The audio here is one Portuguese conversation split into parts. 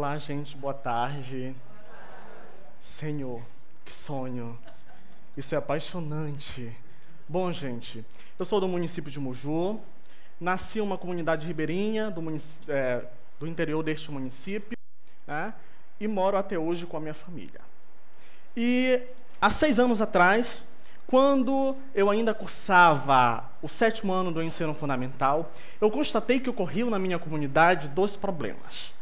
Olá, gente, boa tarde. Senhor, que sonho. Isso é apaixonante. Bom, gente, eu sou do município de Moju, nasci em uma comunidade ribeirinha do interior deste município, né, e moro até hoje com a minha família. E há 6 anos atrás, quando eu ainda cursava o 7º ano do ensino fundamental, eu constatei que ocorriam na minha comunidade 2 problemas.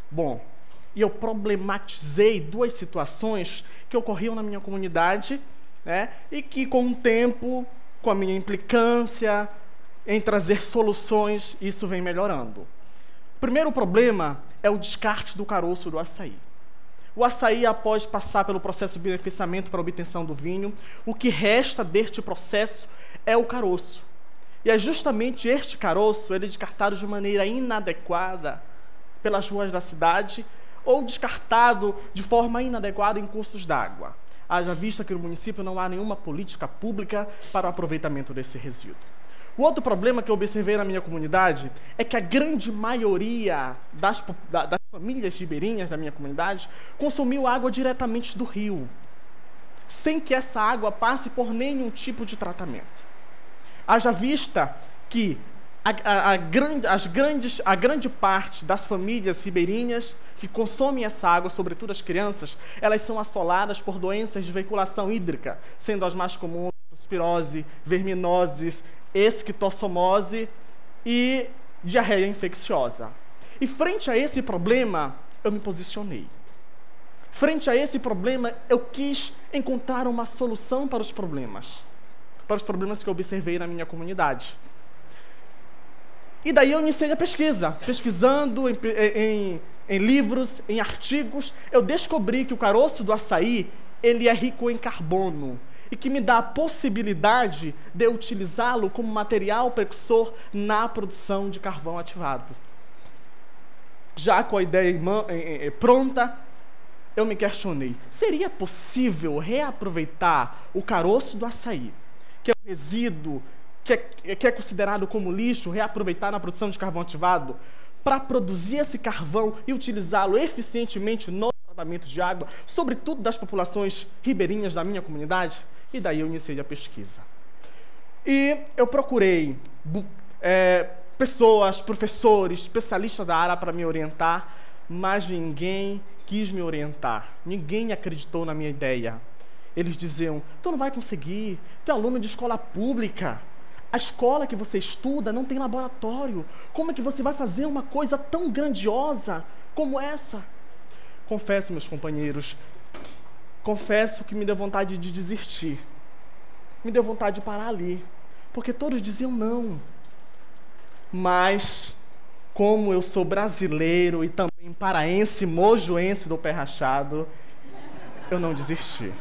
Bom, e eu problematizei 2 situações que ocorriam na minha comunidade, né, e que com o tempo, com a minha implicância em trazer soluções, isso vem melhorando. O primeiro problema é o descarte do caroço do açaí. O açaí, após passar pelo processo de beneficiamento para a obtenção do vinho, o que resta deste processo é o caroço. E é justamente este caroço, ele é descartado de maneira inadequada pelas ruas da cidade ou descartado de forma inadequada em cursos d'água. Haja vista que no município não há nenhuma política pública para o aproveitamento desse resíduo. O outro problema que eu observei na minha comunidade é que a grande maioria das famílias ribeirinhas da minha comunidade consumiu água diretamente do rio, sem que essa água passe por nenhum tipo de tratamento. Haja vista que a grande parte das famílias ribeirinhas que consomem essa água, sobretudo as crianças, elas são assoladas por doenças de veiculação hídrica, sendo as mais comuns pirose, verminoses, esquistossomose e diarreia infecciosa. E frente a esse problema, eu me posicionei. Frente a esse problema, eu quis encontrar uma solução para os problemas que eu observei na minha comunidade. E daí eu iniciei a pesquisa. Pesquisando em livros, em artigos, eu descobri que o caroço do açaí, ele é rico em carbono e que me dá a possibilidade de utilizá-lo como material precursor na produção de carvão ativado. Já com a ideia pronta, eu me questionei, seria possível reaproveitar o caroço do açaí, que é um resíduo que é considerado como lixo, reaproveitar na produção de carvão ativado, para produzir esse carvão e utilizá-lo eficientemente no tratamento de água, sobretudo das populações ribeirinhas da minha comunidade? E daí eu iniciei a pesquisa. E eu procurei pessoas, professores, especialistas da área para me orientar, mas ninguém quis me orientar, ninguém acreditou na minha ideia. Eles diziam, tu não vai conseguir, tu é aluno de escola pública, a escola que você estuda não tem laboratório, como é que você vai fazer uma coisa tão grandiosa como essa? Confesso, meus companheiros, confesso que me deu vontade de desistir, me deu vontade de parar ali, porque todos diziam não. Mas, como eu sou brasileiro e também paraense, mojuense do pé rachado, eu não desisti.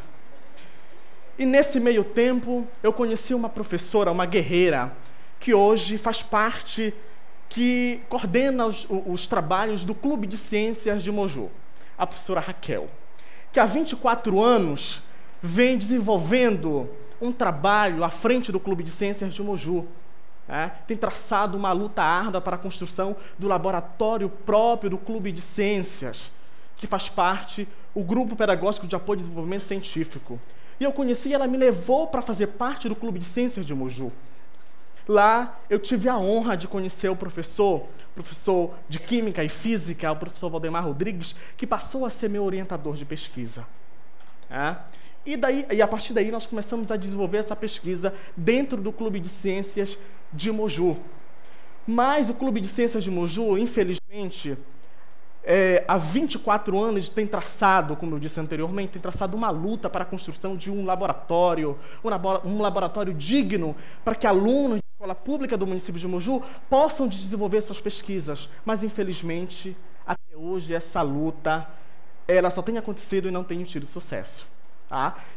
E nesse meio tempo, eu conheci uma professora, uma guerreira, que hoje faz parte, que coordena os trabalhos do Clube de Ciências de Moju, a professora Raquel, que há 24 anos vem desenvolvendo um trabalho à frente do Clube de Ciências de Moju. Tem traçado uma luta árdua para a construção do laboratório próprio do Clube de Ciências, que faz parte o Grupo Pedagógico de Apoio ao Desenvolvimento Científico. E eu conheci, ela me levou para fazer parte do Clube de Ciências de Moju. Lá eu tive a honra de conhecer o professor de Química e Física, o professor Valdemar Rodrigues, que passou a ser meu orientador de pesquisa. E a partir daí nós começamos a desenvolver essa pesquisa dentro do Clube de Ciências de Moju. Mas o Clube de Ciências de Moju, infelizmente, há 24 anos tem traçado, como eu disse anteriormente, tem traçado uma luta para a construção de um laboratório digno para que alunos de escola pública do município de Moju possam desenvolver suas pesquisas. Mas, infelizmente, até hoje essa luta ela só tem acontecido e não tem tido sucesso.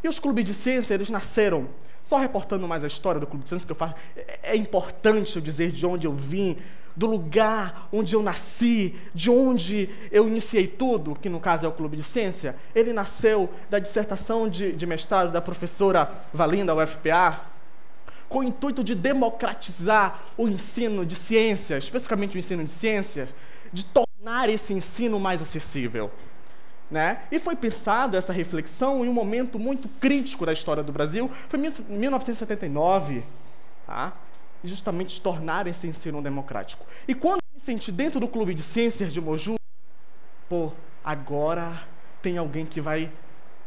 E os clubes de ciência, eles nasceram, só reportando mais a história do Clube de Ciência que eu faço, é importante eu dizer de onde eu vim, do lugar onde eu nasci, de onde eu iniciei tudo, que no caso é o Clube de Ciência. Ele nasceu da dissertação de mestrado da professora Valinda, da UFPA, com o intuito de democratizar o ensino de ciências, especificamente o ensino de ciências, de tornar tornar esse ensino mais acessível, né? E foi pensado essa reflexão em um momento muito crítico da história do Brasil, foi em 1979, tá? Justamente tornar esse ensino democrático. E quando eu me senti dentro do Clube de Ciências de Moju, agora tem alguém que vai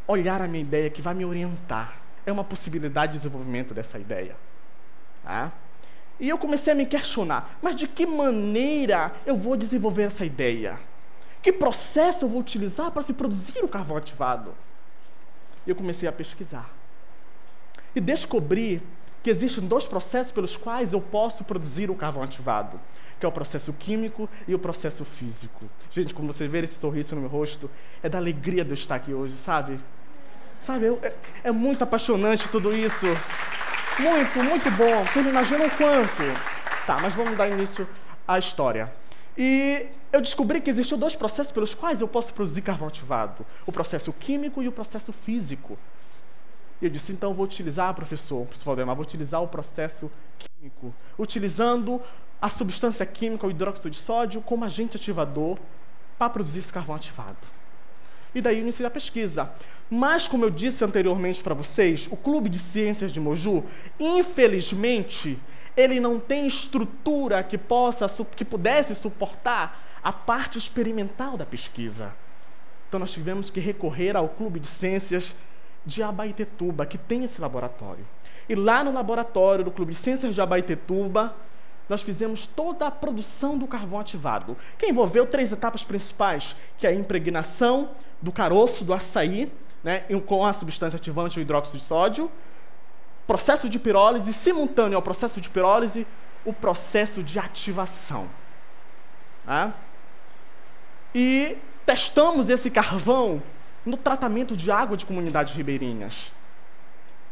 olhar a minha ideia, que vai me orientar. É uma possibilidade de desenvolvimento dessa ideia. Tá? E eu comecei a me questionar, mas de que maneira eu vou desenvolver essa ideia? Que processo eu vou utilizar para se produzir o carvão ativado? E eu comecei a pesquisar. E descobri que existem 2 processos pelos quais eu posso produzir o carvão ativado, que é o processo químico e o processo físico. Gente, como você vê esse sorriso no meu rosto, é da alegria de eu estar aqui hoje, sabe? É muito apaixonante tudo isso. Muito, muito bom. Vocês não imaginam quanto. Tá, mas vamos dar início à história. E eu descobri que existiam 2 processos pelos quais eu posso produzir carvão ativado. O processo químico e o processo físico. E eu disse, então vou utilizar, professor Valdemar, vou utilizar o processo químico, utilizando a substância química, o hidróxido de sódio, como agente ativador para produzir esse carvão ativado. E daí eu iniciei a pesquisa. Mas, como eu disse anteriormente para vocês, o Clube de Ciências de Moju, infelizmente, ele não tem estrutura que pudesse suportar a parte experimental da pesquisa. Então nós tivemos que recorrer ao Clube de Ciências de Abaetetuba, que tem esse laboratório. E lá no laboratório do Clube de Ciências de Abaetetuba, nós fizemos toda a produção do carvão ativado, que envolveu 3 etapas principais, que é a impregnação do caroço do açaí, né, com a substância ativante, o hidróxido de sódio, processo de pirólise, simultâneo ao processo de pirólise, o processo de ativação. Tá? E testamos esse carvão no tratamento de água de comunidades ribeirinhas.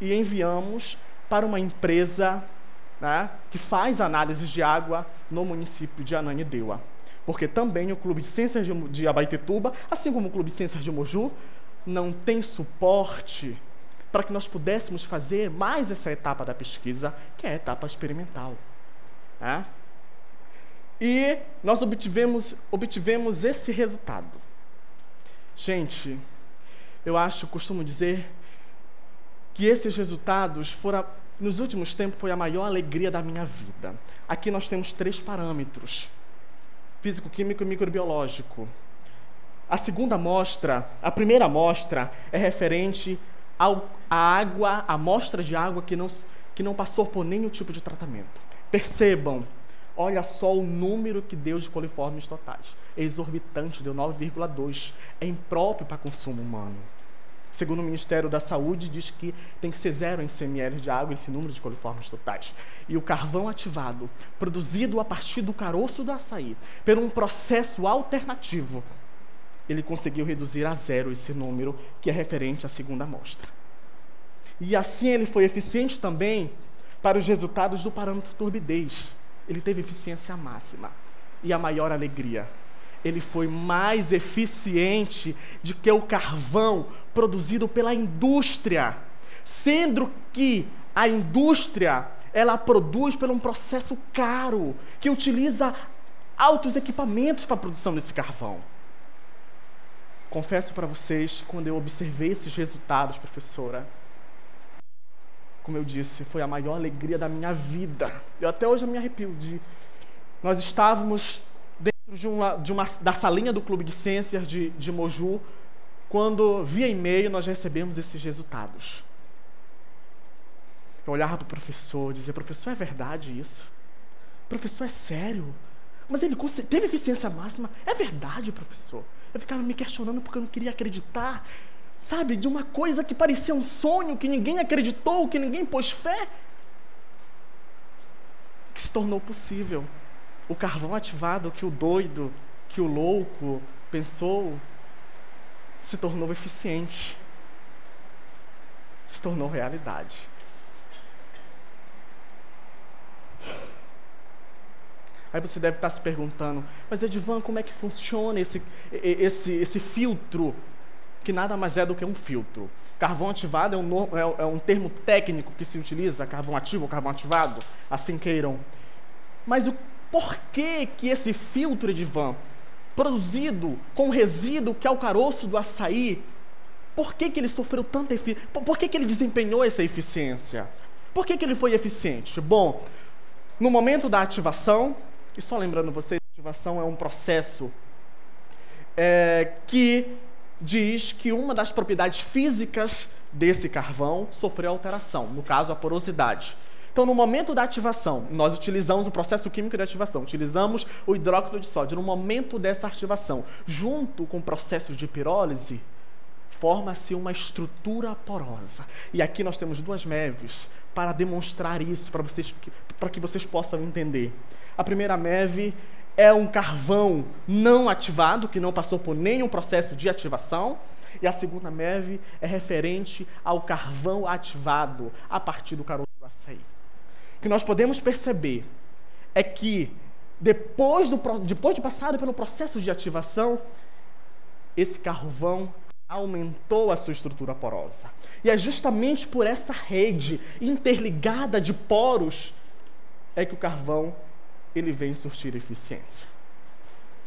E enviamos para uma empresa, né, que faz análises de água no município de Ananindeua. Porque também o Clube de Ciências de Abaetetuba, assim como o Clube de Ciências de Moju, não tem suporte para que nós pudéssemos fazer mais essa etapa da pesquisa, que é a etapa experimental. Né? E nós obtivemos esse resultado. Gente, costumo dizer que esses resultados nos últimos tempos, foi a maior alegria da minha vida. Aqui nós temos 3 parâmetros: físico, químico e microbiológico. A primeira amostra é referente à água, a amostra de água que não passou por nenhum tipo de tratamento. Percebam, olha só o número que deu de coliformes totais. É exorbitante, deu 9,2. É impróprio para consumo humano. Segundo o Ministério da Saúde, diz que tem que ser 0 em CML de água esse número de coliformes totais. E o carvão ativado, produzido a partir do caroço do açaí, por um processo alternativo, ele conseguiu reduzir a 0 esse número, que é referente à segunda amostra. E assim ele foi eficiente também para os resultados do parâmetro turbidez. Ele teve eficiência máxima. E a maior alegria, ele foi mais eficiente do que o carvão produzido pela indústria, sendo que a indústria, ela produz por um processo caro, que utiliza altos equipamentos para a produção desse carvão. Confesso para vocês, quando eu observei esses resultados, professora, como eu disse, foi a maior alegria da minha vida. Até hoje eu me arrepio nós estávamos dentro da salinha do Clube de Ciências de Moju, quando, via e-mail, nós recebemos esses resultados. Eu olhava para o professor e dizia: professor, é verdade isso? Professor, é sério? Mas ele teve eficiência máxima? É verdade, professor? Eu ficava me questionando porque eu não queria acreditar, sabe, de uma coisa que parecia um sonho, que ninguém acreditou, que ninguém pôs fé, que se tornou possível. O carvão ativado que o doido, que o louco pensou, se tornou eficiente, se tornou realidade. Aí você deve estar se perguntando: mas Edivan, como é que funciona esse filtro, que nada mais é do que um filtro? Carvão ativado é um termo técnico que se utiliza, carvão ativo ou carvão ativado, assim queiram. Mas por que esse filtro, Edivan, produzido com o resíduo que é o caroço do açaí, por que ele sofreu tanta eficiência? Por que ele desempenhou essa eficiência? Por que ele foi eficiente? Bom, no momento da ativação, e só lembrando vocês, a ativação é um processo que diz que uma das propriedades físicas desse carvão sofreu alteração, no caso a porosidade. Então, no momento da ativação, nós utilizamos o processo químico de ativação, utilizamos o hidróxido de sódio. No momento dessa ativação, junto com o processo de pirólise, forma-se uma estrutura porosa. E aqui nós temos duas MEVs para demonstrar isso, para que vocês possam entender. A primeira MEV é um carvão não ativado, que não passou por nenhum processo de ativação. E a segunda MEV é referente ao carvão ativado a partir do caroço do açaí. O que nós podemos perceber é que, depois de passar pelo processo de ativação, esse carvão aumentou a sua estrutura porosa. E é justamente por essa rede interligada de poros é que o carvão ele vem surtir eficiência.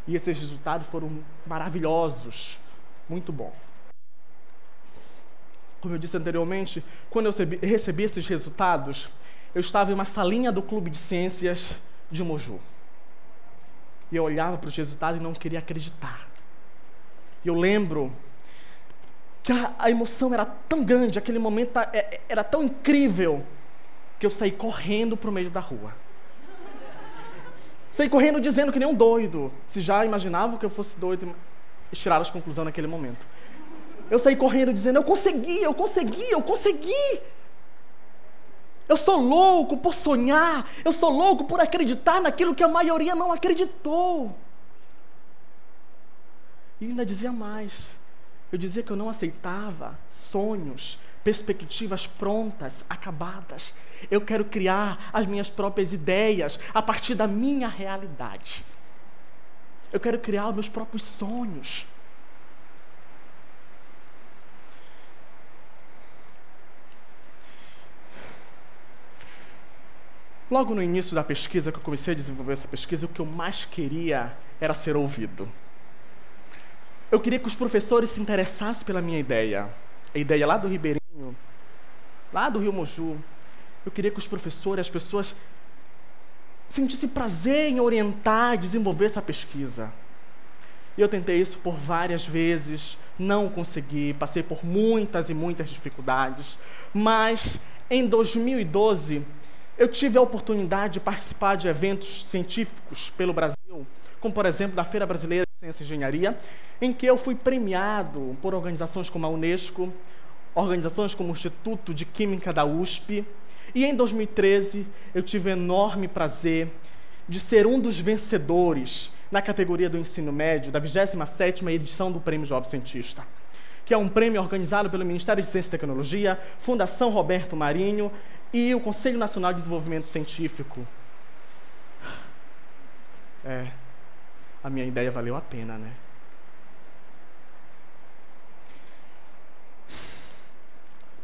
E esses resultados foram maravilhosos, muito bom. Como eu disse anteriormente, quando eu recebi esses resultados, eu estava em uma salinha do Clube de Ciências de Moju. E eu olhava para os resultados e não queria acreditar. E eu lembro que a emoção era tão grande, aquele momento era tão incrível, que eu saí correndo para o meio da rua. Saí correndo dizendo que nem um doido. Se já imaginavam que eu fosse doido, tiraram as conclusões naquele momento. Eu saí correndo dizendo, eu consegui. Eu sou louco por sonhar, eu sou louco por acreditar naquilo que a maioria não acreditou. E ainda dizia mais. Eu dizia que eu não aceitava sonhos, perspectivas prontas, acabadas. Eu quero criar as minhas próprias ideias a partir da minha realidade. Eu quero criar os meus próprios sonhos. Logo no início da pesquisa, que eu comecei a desenvolver essa pesquisa, o que eu mais queria era ser ouvido. Eu queria que os professores se interessassem pela minha ideia. A ideia lá do Ribeirinho, lá do Rio Moju. Eu queria que os professores, as pessoas, sentissem prazer em orientar, desenvolver essa pesquisa. E eu tentei isso por várias vezes, não consegui, passei por muitas e muitas dificuldades. Mas, em 2012, eu tive a oportunidade de participar de eventos científicos pelo Brasil, como, por exemplo, da Feira Brasileira de Ciência e Engenharia, em que eu fui premiado por organizações como a Unesco, organizações como o Instituto de Química da USP, e em 2013 eu tive o enorme prazer de ser um dos vencedores na categoria do ensino médio da 27ª edição do Prêmio Jovem Cientista, que é um prêmio organizado pelo Ministério de Ciência e Tecnologia, Fundação Roberto Marinho e o Conselho Nacional de Desenvolvimento Científico. A minha ideia valeu a pena, né?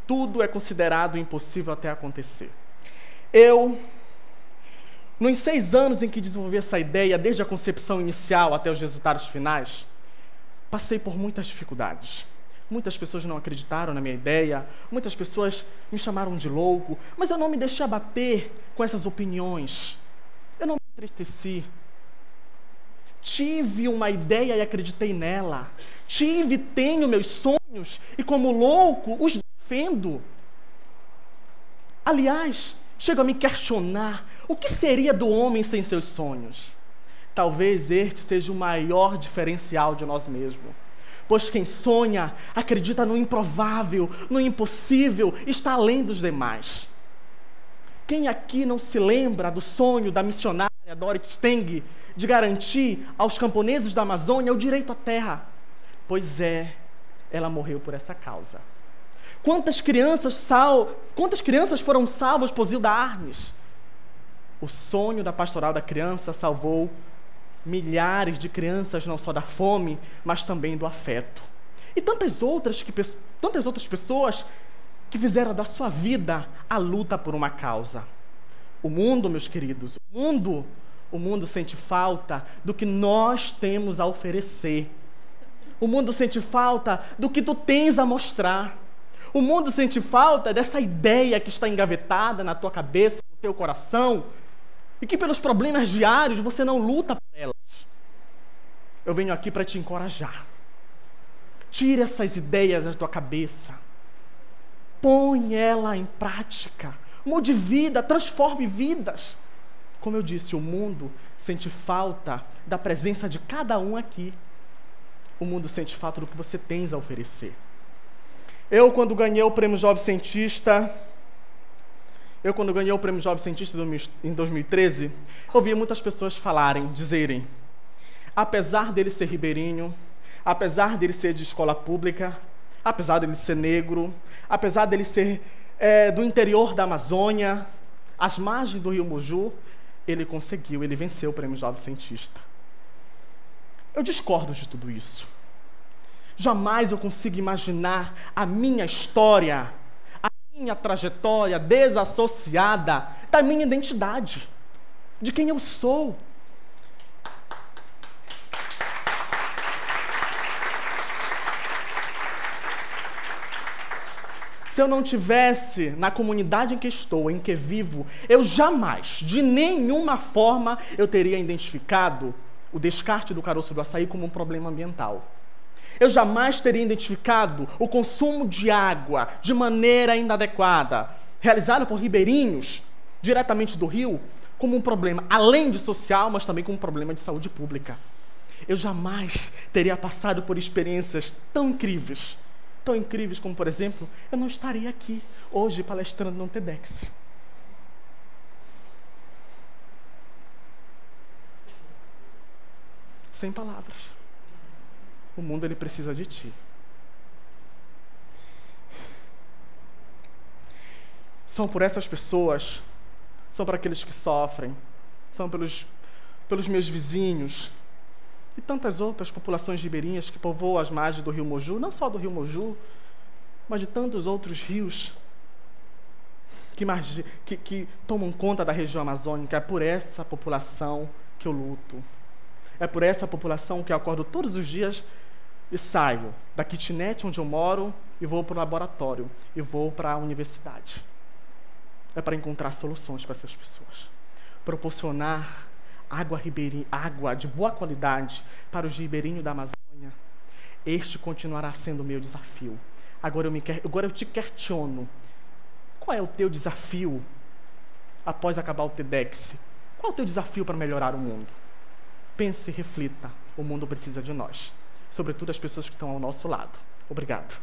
Tudo é considerado impossível até acontecer. Nos 6 anos em que desenvolvi essa ideia, desde a concepção inicial até os resultados finais, passei por muitas dificuldades. Muitas pessoas não acreditaram na minha ideia, muitas pessoas me chamaram de louco, mas eu não me deixei abater com essas opiniões. Eu não me entristeci. Tive uma ideia e acreditei nela. Tenho meus sonhos e, como louco, os defendo. Aliás, chego a me questionar: o que seria do homem sem seus sonhos? Talvez este seja o maior diferencial de nós mesmos. Pois quem sonha, acredita no improvável, no impossível, está além dos demais. Quem aqui não se lembra do sonho da missionária Dorothy Stang de garantir aos camponeses da Amazônia o direito à terra? Pois ela morreu por essa causa. Quantas crianças foram salvas por Zilda Arnes? O sonho da Pastoral da Criança salvou milhares de crianças, não só da fome, mas também do afeto. E tantas outras pessoas que fizeram da sua vida a luta por uma causa. O mundo, meus queridos, o O mundo sente falta do que nós temos a oferecer. O mundo sente falta do que tu tens a mostrar. O mundo sente falta dessa ideia que está engavetada na tua cabeça, no teu coração, e que pelos problemas diários você não luta por elas. Eu venho aqui para te encorajar. Tire essas ideias da tua cabeça. Põe ela em prática. Mude vida, transforme vidas. Como eu disse, o mundo sente falta da presença de cada um aqui. O mundo sente falta do que você tens a oferecer. Eu, quando ganhei o Prêmio Jovem Cientista em 2013, ouvi muitas pessoas dizerem, apesar dele ser ribeirinho, apesar dele ser de escola pública, apesar dele ser negro, apesar dele ser do interior da Amazônia, às margens do rio Moju, ele venceu o Prêmio Jovem Cientista. Eu discordo de tudo isso. Jamais eu consigo imaginar a minha história, a minha trajetória desassociada da minha identidade, de quem eu sou. Se eu não tivesse na comunidade em que estou, em que vivo, eu jamais, de nenhuma forma, eu teria identificado o descarte do caroço do açaí como um problema ambiental. Eu jamais teria identificado o consumo de água de maneira inadequada, realizado por ribeirinhos, diretamente do rio, como um problema, além de social, mas também como um problema de saúde pública. Eu jamais teria passado por experiências tão incríveis como, por exemplo, eu não estaria aqui hoje palestrando no TEDx. Sem palavras. O mundo, ele precisa de ti. São por essas pessoas, são para aqueles que sofrem, são pelos meus vizinhos e tantas outras populações ribeirinhas que povoam as margens do rio Moju, não só do rio Moju, mas de tantos outros rios que tomam conta da região amazônica. É por essa população que eu luto. É por essa população que eu acordo todos os dias e saio da kitnet onde eu moro e vou para o laboratório e vou para a universidade. É para encontrar soluções para essas pessoas. Proporcionar água de boa qualidade para os ribeirinhos da Amazônia. Este continuará sendo o meu desafio. Agora eu te questiono. Qual é o teu desafio após acabar o TEDx? Qual é o teu desafio para melhorar o mundo? Pense e reflita. O mundo precisa de nós. Sobretudo as pessoas que estão ao nosso lado. Obrigado.